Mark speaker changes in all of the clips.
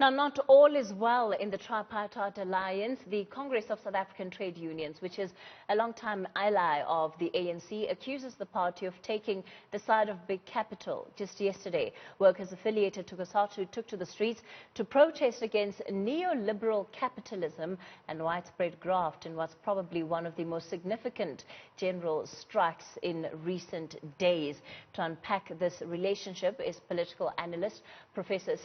Speaker 1: Now, not all is well in the Tripartite Alliance. The Congress of South African Trade Unions, which is a long-time ally of the ANC, accuses the party of taking the side of big capital. Just yesterday, workers affiliated to Cosatu took to the streets to protest against neoliberal capitalism and widespread graft in what's probably one of the most significant general strikes in recent days. To unpack this relationship is political analyst Professor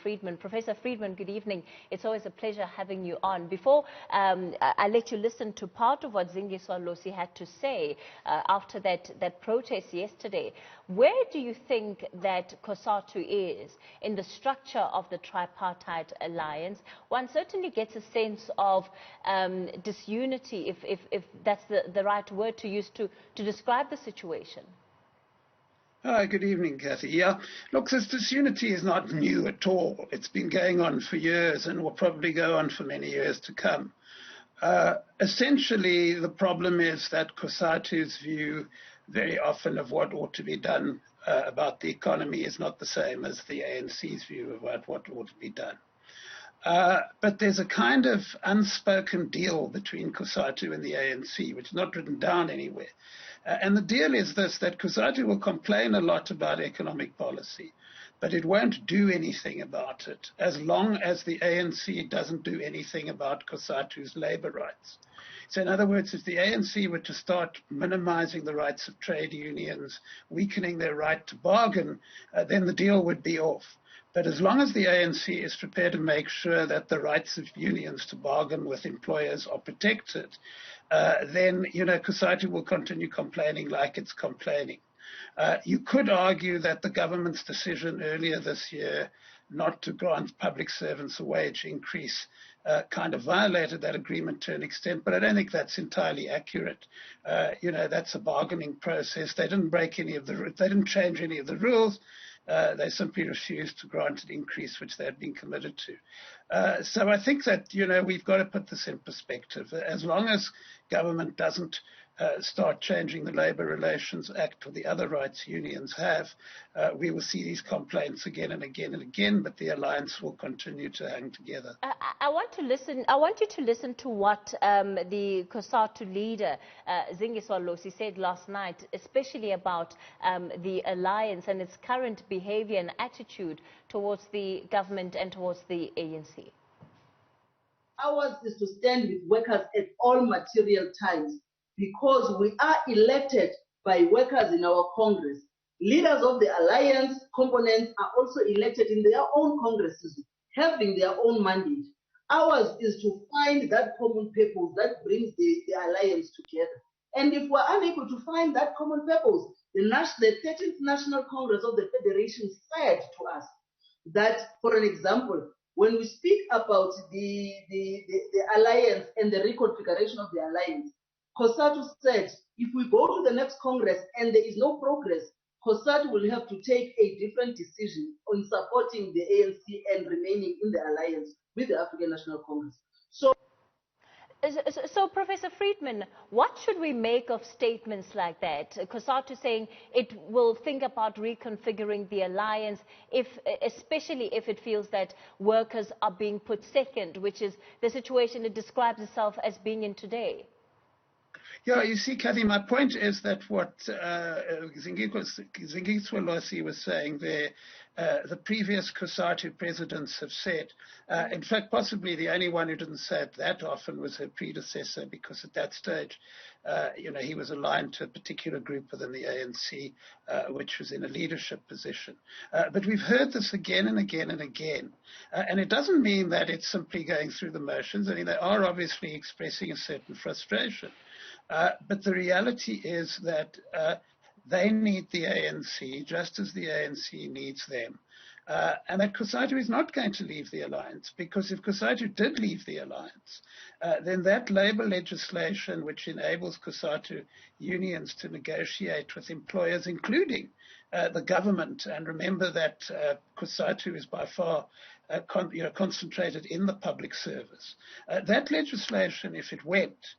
Speaker 1: Friedman. Professor Friedman, good evening. It's always a pleasure having you on. Before I let you listen to part of what Zingiswa Losi had to say after that protest yesterday, where do you think that Cosatu is in the structure of the Tripartite Alliance? One certainly gets a sense of disunity, if that's the right word to use to describe the situation.
Speaker 2: Hi, good evening, Cathy. Yeah, look, this disunity is not new at all. It's been going on for years and will probably go on for many years to come. Essentially, the problem is that Cosatu's view very often of what ought to be done about the economy is not the same as the ANC's view about what ought to be done. But there's a kind of unspoken deal between Cosatu and the ANC, which is not written down anywhere. And the deal is this, that Cosatu will complain a lot about economic policy, but it won't do anything about it as long as the ANC doesn't do anything about Cosatu's labor rights. So in other words, if the ANC were to start minimizing the rights of trade unions, weakening their right to bargain, then the deal would be off. But as long as the ANC is prepared to make sure that the rights of unions to bargain with employers are protected, then, Cosatu will continue complaining like it's complaining. You could argue that the government's decision earlier this year not to grant public servants a wage increase kind of violated that agreement to an extent, but I don't think that's entirely accurate. That's a bargaining process. They didn't break any of they didn't change any of the rules. They simply refused to grant an increase which they had been committed to. So I think that, we've got to put this in perspective. As long as government doesn't start changing the Labour Relations Act or the other rights unions have, we will see these complaints again and again and again, but the alliance will continue to hang together.
Speaker 1: I want you to listen to what the Cosatu leader, Zingiswa Losi, said last night, especially about the alliance and its current behavior and attitude towards the government and towards the ANC.
Speaker 3: Ours is to stand with workers at all material times, because we are elected by workers in our Congress. Leaders of the alliance components are also elected in their own congresses, having their own mandate. Ours is to find that common purpose that brings the alliance together. And if we're unable to find that common purpose, the 13th National Congress of the Federation said to us that, for an example, when we speak about the alliance and the reconfiguration of the alliance, Cosatu said, if we go to the next Congress and there is no progress, Cosatu will have to take a different decision on supporting the ANC and remaining in the alliance with the African National Congress.
Speaker 1: So, Professor Friedman, what should we make of statements like that? Cosatu saying it will think about reconfiguring the alliance, especially if it feels that workers are being put second, which is the situation it describes itself as being in today.
Speaker 2: Yeah, you see, Cathy, my point is that what Zingiswa Losi was saying there, the previous Cosatu presidents have said. In fact, possibly the only one who didn't say it that often was her predecessor, because at that stage, he was aligned to a particular group within the ANC, which was in a leadership position. But we've heard this again and again and again. And it doesn't mean that it's simply going through the motions. I mean, they are obviously expressing a certain frustration. But the reality is that they need the ANC just as the ANC needs them. And that Cosatu is not going to leave the alliance, because if Cosatu did leave the alliance, then that labour legislation which enables Cosatu unions to negotiate with employers, including the government, and remember that Cosatu is by far concentrated in the public service, that legislation, if it went,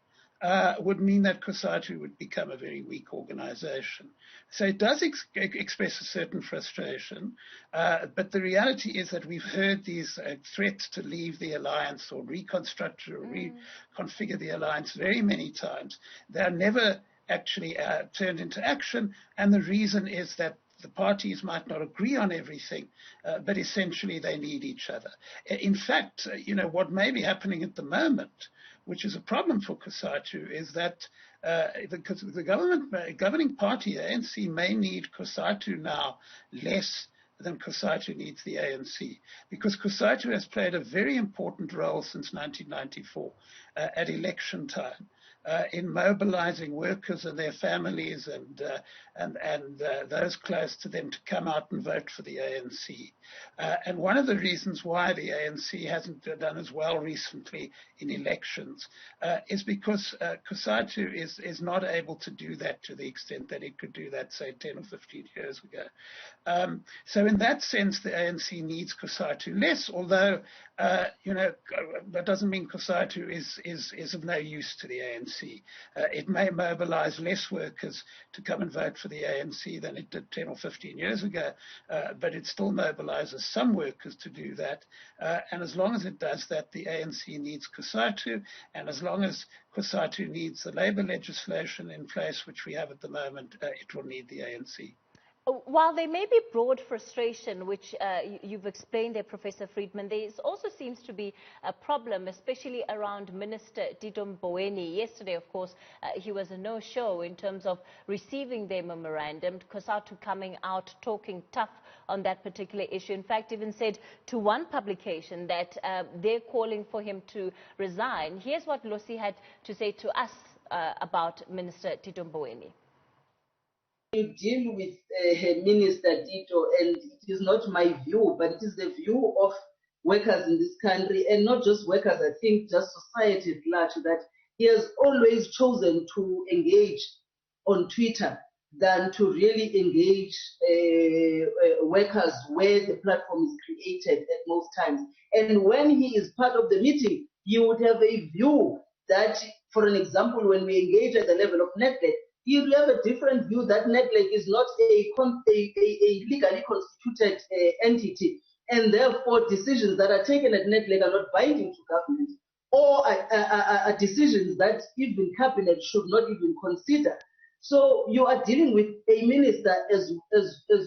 Speaker 2: would mean that Cosatu would become a very weak organization. So it does express a certain frustration, but the reality is that we've heard these threats to leave the alliance or reconstruct or reconfigure the alliance very many times. They are never actually turned into action, and the reason is that the parties might not agree on everything, but essentially they need each other. In fact, what may be happening at the moment, which is a problem for Cosatu, is that the governing party, ANC, may need Cosatu now less than Cosatu needs the ANC, because Cosatu has played a very important role since 1994 at election time. In mobilizing workers and their families and those close to them to come out and vote for the ANC. And one of the reasons why the ANC hasn't done as well recently in elections is because Cosatu is not able to do that to the extent that it could do that, say, 10 or 15 years ago. So in that sense, the ANC needs Cosatu less, although, that doesn't mean Cosatu is of no use to the ANC. It may mobilize less workers to come and vote for the ANC than it did 10 or 15 years ago, but it still mobilizes some workers to do that. And as long as it does that, the ANC needs Cosatu, and as long as Cosatu needs the labor legislation in place, which we have at the moment, it will need the ANC.
Speaker 1: While there may be broad frustration, which you've explained there, Professor Friedman, there also seems to be a problem, especially around Minister Mboweni. Yesterday, of course, he was a no-show in terms of receiving their memorandum. Cosatu coming out, talking tough on that particular issue. In fact, even said to one publication that they're calling for him to resign. Here's what Losi had to say to us about Minister Mboweni.
Speaker 3: You deal with Minister Tito, and it is not my view, but it is the view of workers in this country, and not just workers, I think just society at large, that he has always chosen to engage on Twitter than to really engage workers where the platform is created at most times. And when he is part of the meeting, you would have a view that, for an example, when we engage at the level of Netlet, you have a different view that Netlet is not a legally constituted entity, and therefore decisions that are taken at Netlet are not binding to government, or are decisions that even cabinet should not even consider. So you are dealing with a minister, as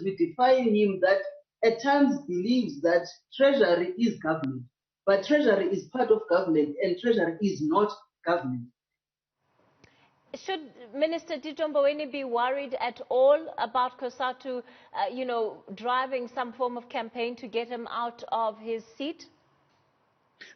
Speaker 3: we define him, that at times believes that Treasury is government, but Treasury is part of government, and Treasury is not government.
Speaker 1: Should Minister Mboweni be worried at all about Cosatu, driving some form of campaign to get him out of his seat?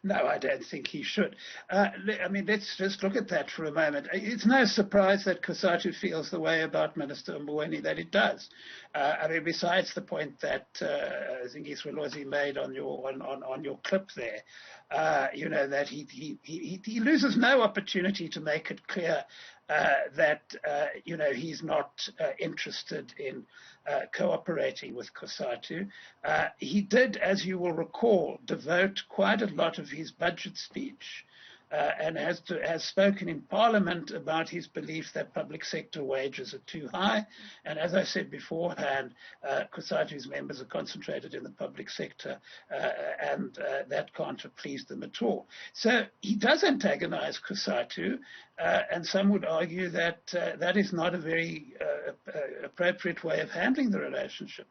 Speaker 2: No, I don't think he should. Let's just look at that for a moment. It's no surprise that Cosatu feels the way about Minister Mboweni that it does. Besides the point that I think Iswalozi made on your clip there, that he loses no opportunity to make it clear that he's not interested in cooperating with Cosatu. He did, as you will recall, devote quite a lot of his budget speech and has spoken in Parliament about his belief that public sector wages are too high. And as I said beforehand, Cosatu's members are concentrated in the public sector, and that can't have pleased them at all. So he does antagonize Cosatu, and some would argue that that is not a very appropriate way of handling the relationship.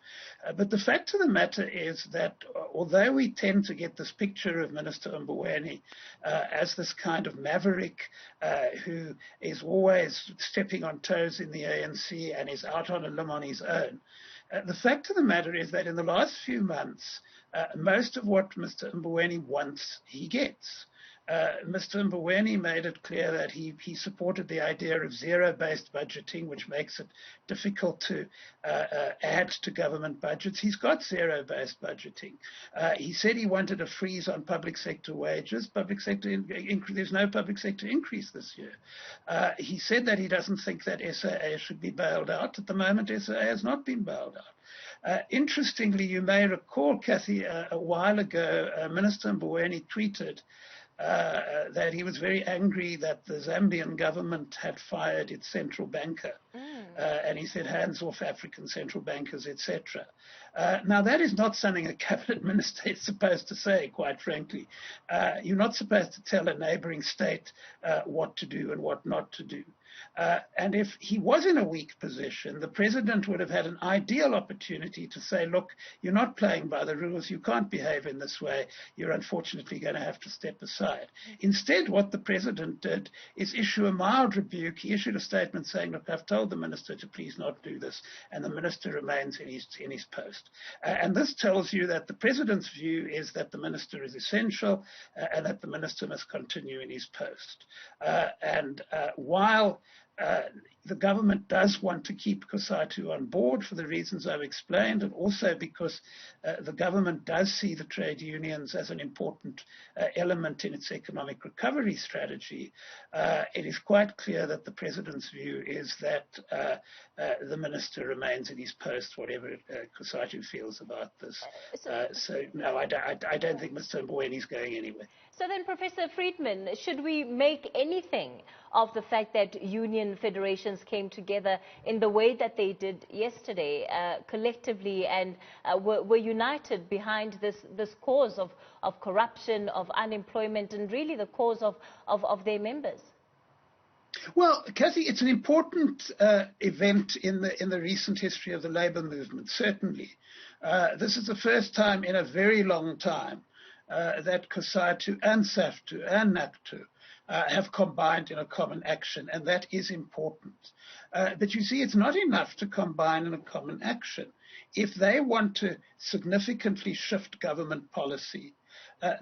Speaker 2: But the fact of the matter is that although we tend to get this picture of Minister Mboweni as this kind of maverick who is always stepping on toes in the ANC and is out on a limb on his own, the fact of the matter is that in the last few months, most of what Mr. Mboweni wants, he gets. Mr. Mboweni made it clear that he supported the idea of zero-based budgeting, which makes it difficult to add to government budgets. He's got zero-based budgeting. He said he wanted a freeze on public sector wages. There's no public sector increase this year. He said that he doesn't think that SAA should be bailed out. At the moment, SAA has not been bailed out. Interestingly, you may recall, Cathy, a while ago, Minister Mboweni tweeted that he was very angry that the Zambian government had fired its central banker. And he said, hands off African central bankers, etc. Now, that is not something a cabinet minister is supposed to say, quite frankly. You're not supposed to tell a neighboring state what to do and what not to do. And if he was in a weak position, the president would have had an ideal opportunity to say, look, you're not playing by the rules. You can't behave in this way. You're unfortunately going to have to step aside. Instead, what the president did is issue a mild rebuke. He issued a statement saying, look, I've told the minister to please not do this. And the minister remains in his post. And this tells you that the president's view is that the minister is essential and that the minister must continue in his post. And while the government does want to keep Cosatu on board for the reasons I've explained, and also because the government does see the trade unions as an important element in its economic recovery strategy. It is quite clear that the president's view is that the minister remains in his post, whatever Cosatu feels about this. So no, I don't think Mr. Mboweni is going anywhere.
Speaker 1: So then, Professor Friedman, should we make anything of the fact that union federations came together in the way that they did yesterday, collectively, and were united behind this cause of corruption, of unemployment, and really the cause of their members?
Speaker 2: Well, Cathy, it's an important event in the recent history of the labour movement, certainly. This is the first time in a very long time that Cosatu and SAFTU and NAPTU have combined in a common action, and that is important. But you see, it's not enough to combine in a common action. If they want to significantly shift government policy,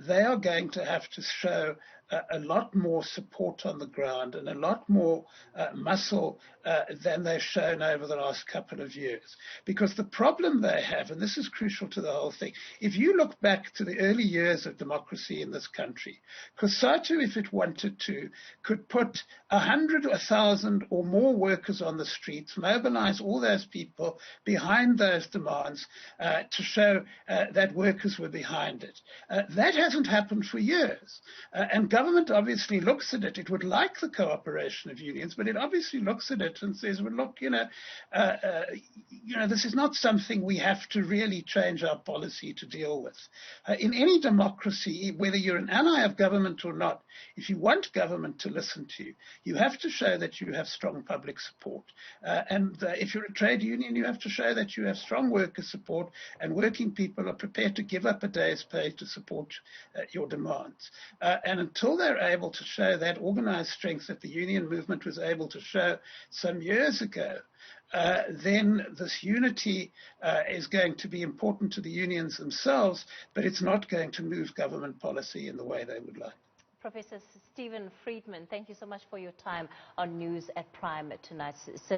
Speaker 2: they are going to have to show a lot more support on the ground and a lot more muscle than they've shown over the last couple of years. Because the problem they have, and this is crucial to the whole thing, if you look back to the early years of democracy in this country, Cosatu, if it wanted to, could put 100, 1,000 or more workers on the streets, mobilize all those people behind those demands to show that workers were behind it. That hasn't happened for years. And government obviously looks at it. It would like the cooperation of unions, but it obviously looks at it and says, well, look, this is not something we have to really change our policy to deal with. In any democracy, whether you're an ally of government or not, if you want government to listen to you, you have to show that you have strong public support. And if you're a trade union, you have to show that you have strong worker support and working people are prepared to give up a day's pay to support your demands. And until they're able to show that organized strength that the union movement was able to show some years ago, then this unity is going to be important to the unions themselves, but it's not going to move government policy in the way they would like.
Speaker 1: Professor Stephen Friedman, thank you so much for your time on News at Prime tonight.